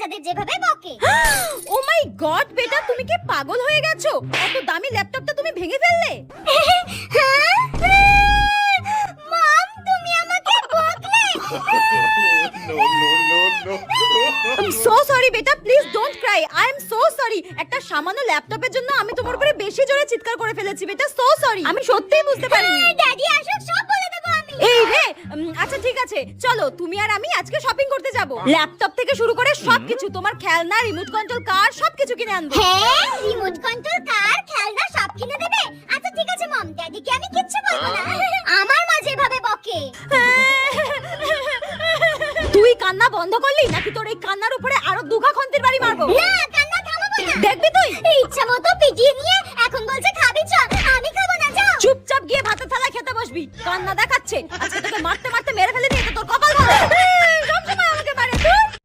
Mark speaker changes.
Speaker 1: বাচ্চাদের যেভাবে বকে।
Speaker 2: ও মাই গড বেটা, তুমি কি পাগল হয়ে গেছো? এত দামি ল্যাপটপটা তুমি ভেঙে ফেললে?
Speaker 1: মম, তুমি আমাকে বকলে।
Speaker 2: আই এম সো সরি বেটা, please don't Cry. I am so sorry. একটা সামান্য ল্যাপটপের জন্য আমি তোমার উপরে বেশি জোরে চিৎকার করে ফেলেছি বেটা। সো সরি, আমি সত্যিই বুঝতে পারিনি।
Speaker 1: ড্যাডি আসুক, সব বলে দেবো আমি।
Speaker 2: এই রে, আচ্ছা ঠিক আছে, চলো তুমি আর আমি আজকে শপিং করতে যাব। ল্যাপটপ থেকে শুরু করে সবকিছু, তোমার খেলনা, রিমোট কন্ট্রোল কার, সবকিছু কিনে আনবো।
Speaker 1: হ্যাঁ, রিমোট কন্ট্রোল কার, খেলনা সব কিনে দেবে? আচ্ছা ঠিক আছে মম, ড্যাডিকে আমি কিচ্ছু বলবো না। আমার মা যেভাবে বকে।
Speaker 2: তুই কান্না বন্ধ করলি নাকি তোর এই কান্নার উপরে আরো দুঘা খন্তির বাড়ি মারবো?
Speaker 1: না, কান্না থামাবো না।
Speaker 2: দেখবি তুই
Speaker 1: ইচ্ছা মতো পিটিয়ে নিয়ে এখন বলছে খাবি চ। আমি খাবো না, যাও।
Speaker 2: চুপচাপ গিয়ে ভাতের থালা খেতে বসবি। কান্না দেখাচ্ছে, আজকে তোকে মারতে